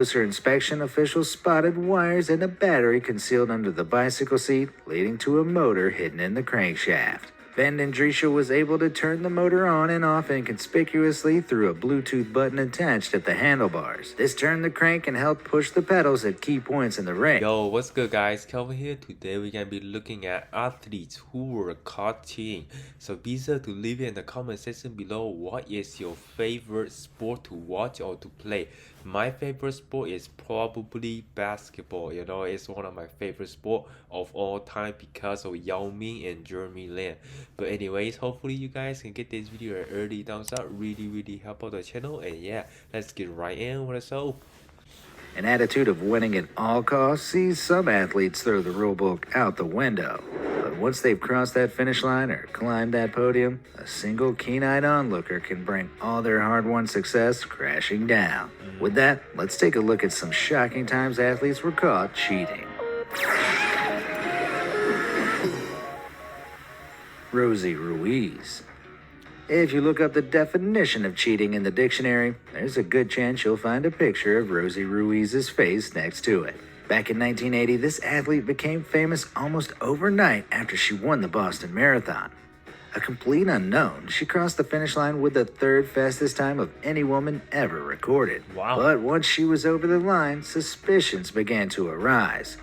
Closer inspection, officials spotted wires and a battery concealed under the bicycle seat, leading to a motor hidden in the crankshaft. Van Dendriesche was able to turn the motor on and off inconspicuously through a Bluetooth button attached at the handlebars. This turned the crank and helped push the pedals at key points in the race. Yo, what's good guys? Kelvin here. Today we're gonna be looking at athletes who were caught cheating. So be sure to leave it in the comment section below what is your favorite sport to watch or to play. My favorite sport is probably basketball. You know, it's one of my favorite sport of all time because of Yao Ming and Jeremy Lin. But anyways, hopefully you guys can get this video an early thumbs up. Really help out the channel. And yeah, let's get right in with the show. An attitude of winning at all costs sees some athletes throw the rulebook out the window. But once they've crossed that finish line or climbed that podium, a single keen-eyed onlooker can bring all their hard-won success crashing down. With that, let's take a look at some shocking times athletes were caught cheating. ROSIE RUIZ. If you look up the definition of cheating in the dictionary, there's a good chance you'll find a picture of ROSIE RUIZ's face next to it. Back in 1980, this athlete became famous almost overnight after she won the Boston Marathon. A complete unknown, she crossed the finish line with the third fastest time of any woman ever recorded. Wow. But once she was over the line, suspicions began to arise.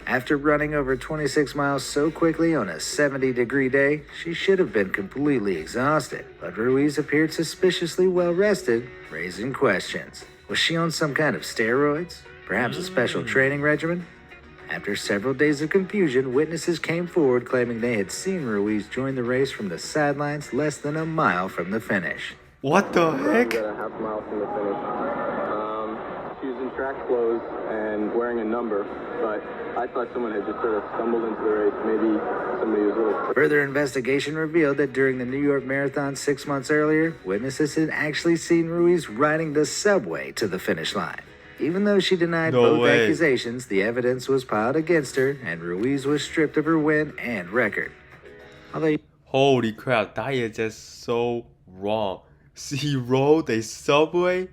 After running over 26 miles so quickly on a 70-degree day, she should have been completely exhausted. But Ruiz appeared suspiciously well-rested, raising questions. Was she on some kind of steroids? Perhaps a special training regimen? After several days of confusion, witnesses came forward claiming they had seen Ruiz join the race from the sidelines less than a mile from the finish. What the heck? About a half mile from the finish. She was in track clothes and wearing a number, but I thought someone had just sort of stumbled into the race. Maybe somebody was a little... Further investigation revealed that during the New York Marathon 6 months earlier, witnesses had actually seen Ruiz riding the subway to the finish line. Even though she denied both accusations, the evidence was piled against her, and Ruiz was stripped of her win and record. Although, holy crap, that is just so wrong. She rode a subway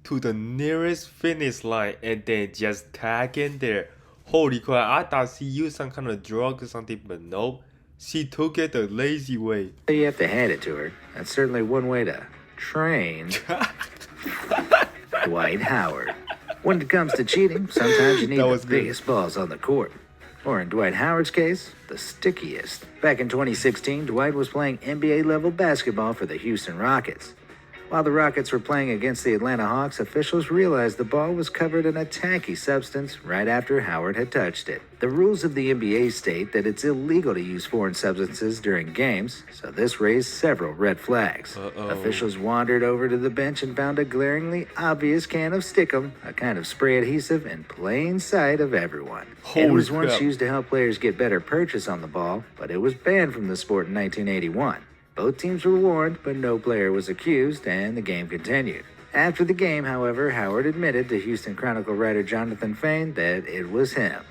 to the nearest finish line and then just tag in there. Holy crap, I thought she used some kind of drug or something, but nope. She took it the lazy way. you have to hand it to her. That's certainly one way to train Dwight Howard. When it comes to cheating, sometimes you need the biggest balls on the court. Or in Dwight Howard's case, the stickiest. Back in 2016, Dwight was playing NBA-level basketball for the Houston Rockets. While the Rockets were playing against the Atlanta Hawks, officials realized the ball was covered in a tacky substance right after Howard had touched it. The rules of the NBA state that it's illegal to use foreign substances during games, so this raised several red flags. Officials wandered over to the bench and found a glaringly obvious can of Stickum, a kind of spray adhesive, in plain sight of everyone. It was once used to help players get better purchase on the ball, but it was banned from the sport in 1981. Both teams were warned, but no player was accused, and the game continued. After the game, however, Howard admitted to Houston Chronicle writer Jonathan Fain that it was him.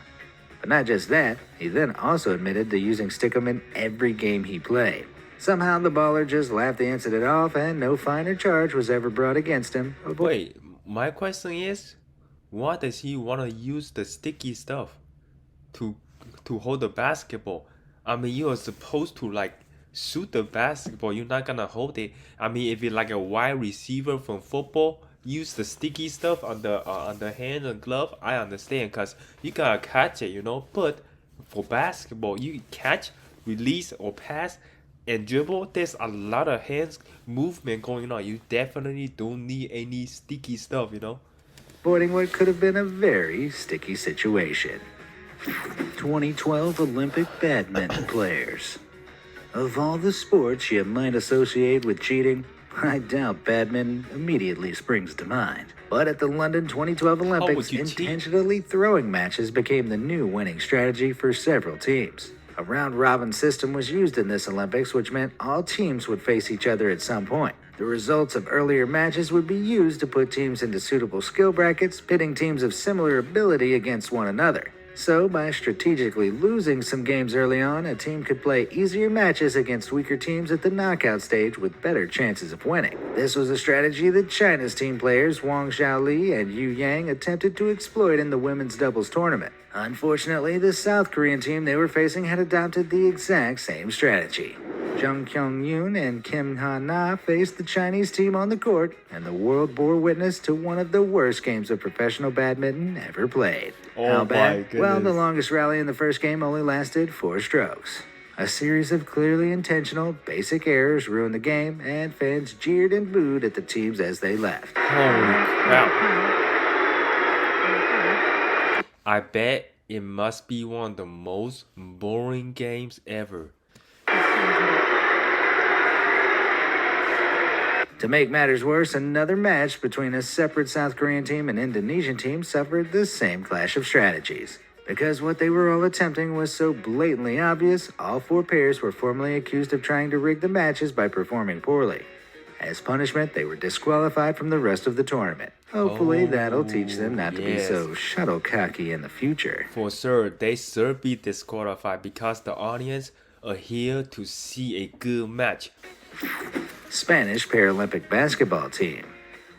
But not just that, he then also admitted to using Stickum in every game he played. Somehow the baller just laughed the incident off, and no fine or charge was ever brought against him. Wait, my question is, why does he want to use the sticky stuff to hold the basketball? I mean, you are supposed to like shoot the basketball, you're not gonna hold it. I mean, if you're like a wide receiver from football, use the sticky stuff on the hand and glove, I understand, because you gotta catch it, you know. But for basketball, you catch, release, or pass and dribble, there's a lot of hands movement going on. You definitely don't need any sticky stuff, you know. Avoiding what could have been a very sticky situation. 2012 Olympic badminton players. Of all the sports you might associate with cheating, I doubt badminton immediately springs to mind. But at the London 2012 Olympics, intentionally throwing matches became the new winning strategy for several teams. A round-robin system was used in this Olympics, which meant all teams would face each other at some point. The results of earlier matches would be used to put teams into suitable skill brackets, pitting teams of similar ability against one another. So, by strategically losing some games early on, a team could play easier matches against weaker teams at the knockout stage with better chances of winning. This was a strategy that China's team players Wang Xiaoli and Yu Yang attempted to exploit in the women's doubles tournament. Unfortunately, the South Korean team they were facing had adopted the exact same strategy. Jung Kyung-yoon and Kim Ha-na faced the Chinese team on the court, and the world bore witness to one of the worst games of professional badminton ever played. How bad? Well, the longest rally in the first game only lasted 4 strokes. A series of clearly intentional, basic errors ruined the game, and fans jeered and booed at the teams as they left. Holy crap. I bet it must be one of the most boring games ever. To make matters worse, another match between a separate South Korean team and Indonesian team suffered the same clash of strategies. Because what they were all attempting was so blatantly obvious, all 4 pairs were formally accused of trying to rig the matches by performing poorly. As punishment, they were disqualified from the rest of the tournament. Hopefully, that'll teach them not to be so shuttlecocky in the future. For sure, they should be disqualified because the audience are here to see a good match. Spanish Paralympic basketball team.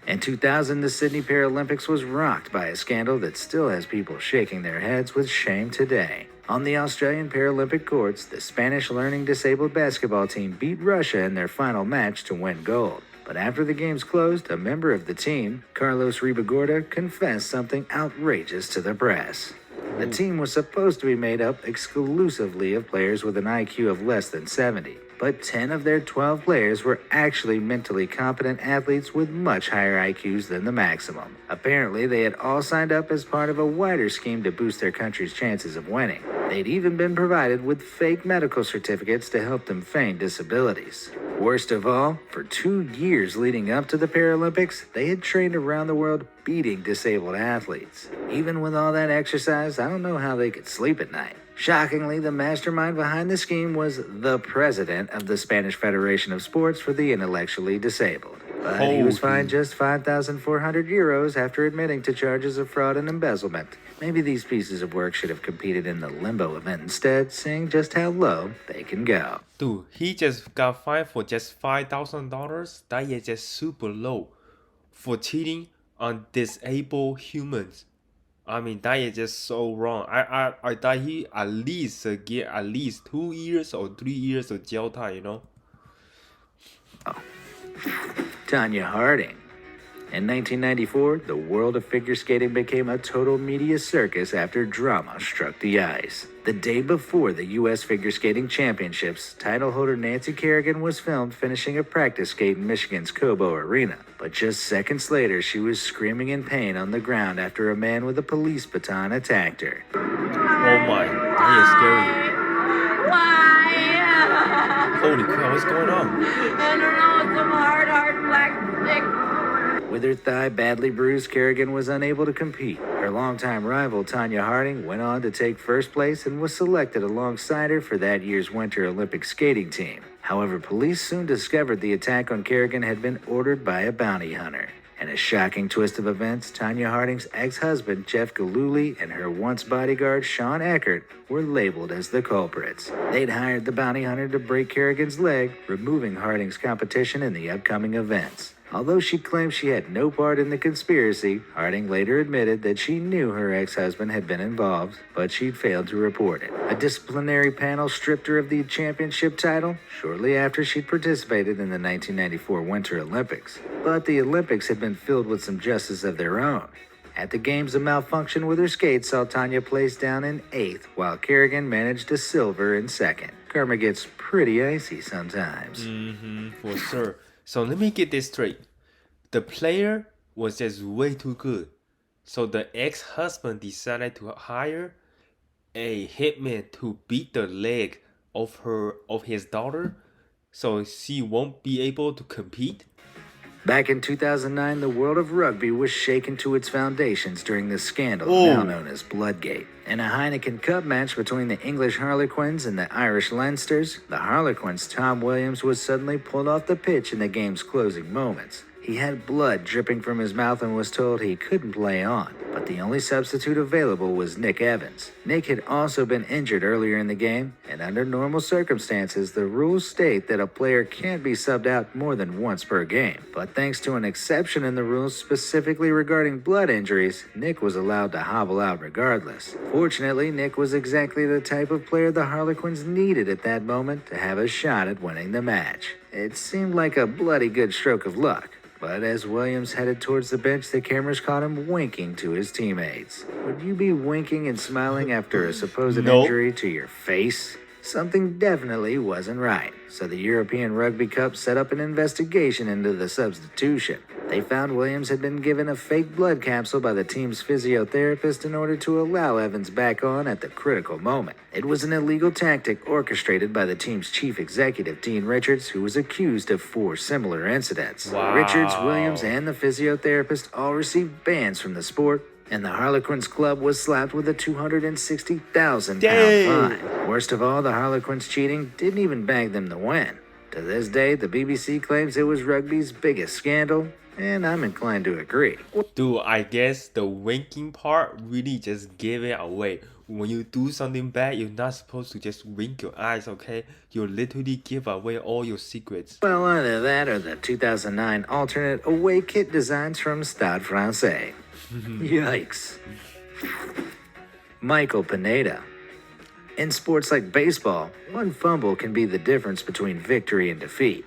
In 2000, the Sydney Paralympics was rocked by a scandal that still has people shaking their heads with shame today. On the Australian Paralympic courts, the Spanish learning disabled basketball team beat Russia in their final match to win gold. But after the games closed, a member of the team, Carlos Ribagorda, confessed something outrageous to the press. The team was supposed to be made up exclusively of players with an IQ of less than 70. But 10 of their 12 players were actually mentally competent athletes with much higher IQs than the maximum. Apparently, they had all signed up as part of a wider scheme to boost their country's chances of winning. They'd even been provided with fake medical certificates to help them feign disabilities. Worst of all, for 2 years leading up to the Paralympics, they had trained around the world beating disabled athletes. Even with all that exercise, I don't know how they could sleep at night. Shockingly, the mastermind behind the scheme was the president of the Spanish Federation of Sports for the Intellectually Disabled. But he was fined just 5,400 euros after admitting to charges of fraud and embezzlement. Maybe these pieces of work should have competed in the limbo event instead, seeing just how low they can go. Dude, he just got fined for just $5,000? That is just super low. For cheating on disabled humans. I mean, that is just so wrong. I thought he at least get at least 2 years or 3 years of jail time, you know? Tonya Harding. In 1994, the world of figure skating became a total media circus after drama struck the ice. The day before the U.S. Figure Skating Championships, title holder Nancy Kerrigan was filmed finishing a practice skate in Michigan's Cobo Arena. But just seconds later, she was screaming in pain on the ground after a man with a police baton attacked her. Oh my, that is scary. Why? Holy crap, what's going on? I don't know, it's some hard black stick. With her thigh badly bruised, Kerrigan was unable to compete. Her longtime rival, Tonya Harding, went on to take first place and was selected alongside her for that year's Winter Olympic skating team. However, police soon discovered the attack on Kerrigan had been ordered by a bounty hunter. In a shocking twist of events, Tonya Harding's ex-husband, Jeff Gillooly, and her once bodyguard, Sean Eckert, were labeled as the culprits. They'd hired the bounty hunter to break Kerrigan's leg, removing Harding's competition in the upcoming events. Although she claimed she had no part in the conspiracy, Harding later admitted that she knew her ex-husband had been involved, but she'd failed to report it. A disciplinary panel stripped her of the championship title shortly after she'd participated in the 1994 Winter Olympics. But the Olympics had been filled with some justice of their own. At the games, a malfunction with her skates saw Tonya placed down in 8th, while Kerrigan managed a silver in 2nd. Karma gets pretty icy sometimes. For sure. So let me get this straight. The player was just way too good. So the ex-husband decided to hire a hitman to beat the leg of his daughter so she won't be able to compete? Back in 2009, the world of rugby was shaken to its foundations during the scandal now known as Bloodgate. In a Heineken Cup match between the English Harlequins and the Irish Leinsters, the Harlequins' Tom Williams was suddenly pulled off the pitch in the game's closing moments. He had blood dripping from his mouth and was told he couldn't play on, but the only substitute available was Nick Evans. Nick had also been injured earlier in the game, and under normal circumstances, the rules state that a player can't be subbed out more than once per game. But thanks to an exception in the rules specifically regarding blood injuries, Nick was allowed to hobble out regardless. Fortunately, Nick was exactly the type of player the Harlequins needed at that moment to have a shot at winning the match. It seemed like a bloody good stroke of luck. But as Williams headed towards the bench, the cameras caught him winking to his teammates. Would you be winking and smiling after a supposed injury to your face? Something definitely wasn't right, so the European Rugby Cup set up an investigation into the substitution. They found Williams had been given a fake blood capsule by the team's physiotherapist in order to allow Evans back on at the critical moment. It was an illegal tactic orchestrated by the team's chief executive, Dean Richards, who was accused of 4 similar incidents. Wow. Richards, Williams, and the physiotherapist all received bans from the sport, and the Harlequins club was slapped with a £260,000 fine. Worst of all, the Harlequins cheating didn't even bag them the win. To this day, the BBC claims it was rugby's biggest scandal, and I'm inclined to agree. Dude, I guess the winking part really just gave it away. When you do something bad, you're not supposed to just wink your eyes, okay? You literally give away all your secrets. Well, either that or the 2009 alternate away kit designs from Stade Francais. Yikes. Michael Pineda. In sports like baseball, one fumble can be the difference between victory and defeat.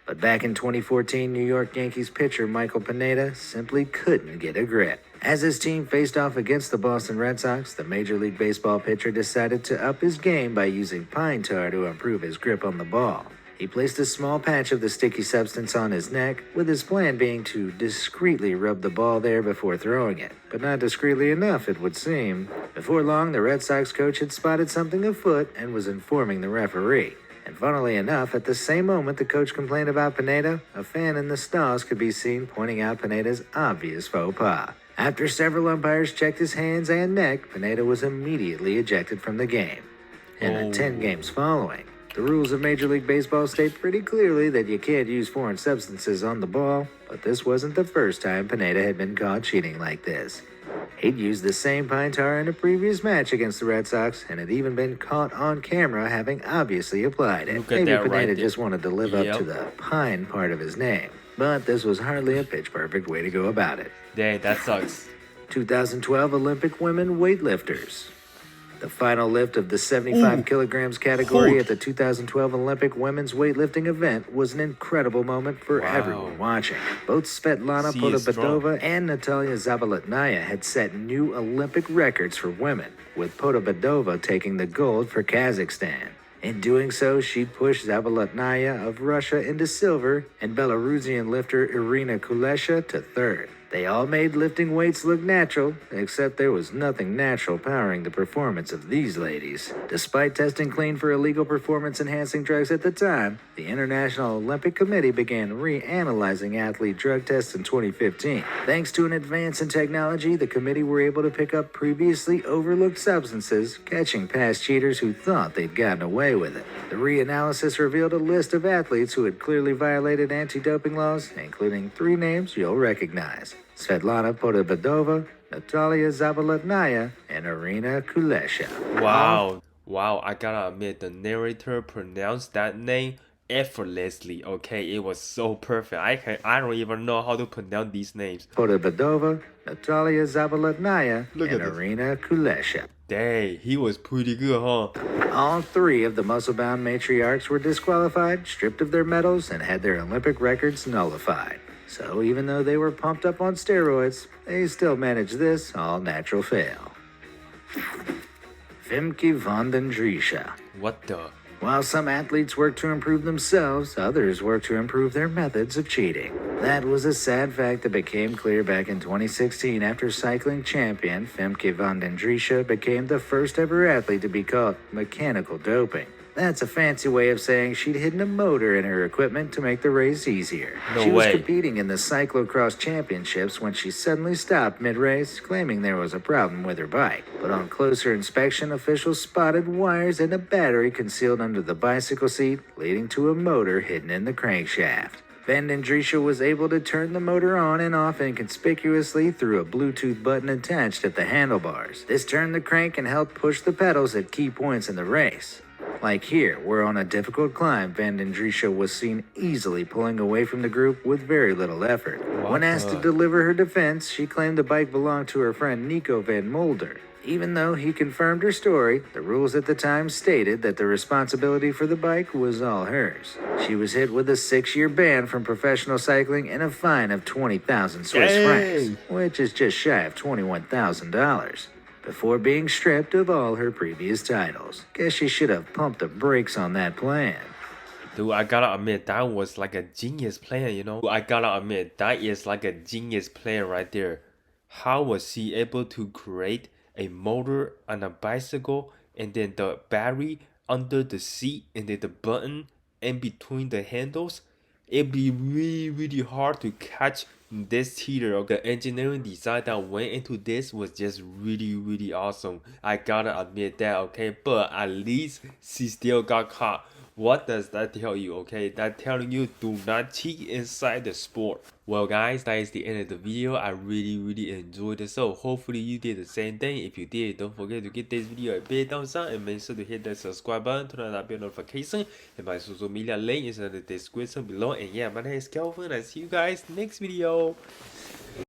But back in 2014, New York Yankees pitcher Michael Pineda simply couldn't get a grip. As his team faced off against the Boston Red Sox, the Major League Baseball pitcher decided to up his game by using pine tar to improve his grip on the ball. He placed a small patch of the sticky substance on his neck, with his plan being to discreetly rub the ball there before throwing it. But not discreetly enough, it would seem. Before long, the Red Sox coach had spotted something afoot and was informing the referee. And funnily enough, at the same moment the coach complained about Pineda, a fan in the stalls could be seen pointing out Pineda's obvious faux pas. After several umpires checked his hands and neck, Pineda was immediately ejected from the game. In the 10 games following, the rules of Major League Baseball state pretty clearly that you can't use foreign substances on the ball, but this wasn't the first time Pineda had been caught cheating like this. He'd used the same pine tar in a previous match against the Red Sox and had even been caught on camera having obviously applied it. Maybe Pineda just wanted to live up to the pine part of his name, but this was hardly a pitch-perfect way to go about it. Dang, that sucks. 2012 Olympic women weightlifters. The final lift of the 75 kilograms category at the 2012 Olympic women's weightlifting event was an incredible moment for everyone watching. Both Svetlana Podobedova and Natalia Zabaletnaya had set new Olympic records for women, with Podobedova taking the gold for Kazakhstan. In doing so, she pushed Zabaletnaya of Russia into silver and Belarusian lifter Irina Kulesha to third. They all made lifting weights look natural, except there was nothing natural powering the performance of these ladies. Despite testing clean for illegal performance-enhancing drugs at the time, the International Olympic Committee began reanalyzing athlete drug tests in 2015. Thanks to an advance in technology, the committee were able to pick up previously overlooked substances, catching past cheaters who thought they'd gotten away with it. The reanalysis revealed a list of athletes who had clearly violated anti-doping laws, including 3 names you'll recognize: Svetlana Podobedova, Natalia Zabaletnaya, and Irina Kulesha. Wow, I gotta admit, the narrator pronounced that name effortlessly, okay? It was so perfect. I don't even know how to pronounce these names. Podobedova, Natalia Zabaletnaya, and Irina Kulesha. Dang, he was pretty good, huh? All 3 of the muscle-bound matriarchs were disqualified, stripped of their medals, and had their Olympic records nullified. So even though they were pumped up on steroids, they still managed this all-natural fail. Femke van den Driesche. What the? While some athletes work to improve themselves, others work to improve their methods of cheating. That was a sad fact that became clear back in 2016 after cycling champion Femke van den Driesche became the first ever athlete to be caught mechanical doping. That's a fancy way of saying she'd hidden a motor in her equipment to make the race easier. She was competing in the cyclocross championships when she suddenly stopped mid-race, claiming there was a problem with her bike. But on closer inspection, officials spotted wires and a battery concealed under the bicycle seat, leading to a motor hidden in the crankshaft. Van Dendriesche was able to turn the motor on and off inconspicuously through a Bluetooth button attached at the handlebars. This turned the crank and helped push the pedals at key points in the race. Like here, where on a difficult climb, Van Dendriesche was seen easily pulling away from the group with very little effort. When asked to deliver her defense, she claimed the bike belonged to her friend Nico van Mulder. Even though he confirmed her story, the rules at the time stated that the responsibility for the bike was all hers. She was hit with a 6-year ban from professional cycling and a fine of 20,000 Swiss francs, which is just shy of $21,000, before being stripped of all her previous titles. Guess she should have pumped the brakes on that plan. Dude, I gotta admit, that was like a genius plan, you know? I gotta admit, that is like a genius plan right there. How was she able to create a motor on a bicycle and then the battery under the seat and then the button in between the handles? It'd be really hard to catch this heater. The engineering design that went into this was just really awesome. I gotta admit that, okay? But at least she still got caught. What does that tell you, okay? That telling you do not cheat inside the sport. Well guys, that is the end of the video. I really enjoyed it, so hopefully you did the same thing. If you did, don't forget to give this video a big thumbs up and make sure to hit that subscribe button, turn on that bell notification, and my social media link is in the description below. And yeah, my name is Kelvin. I see you guys next video.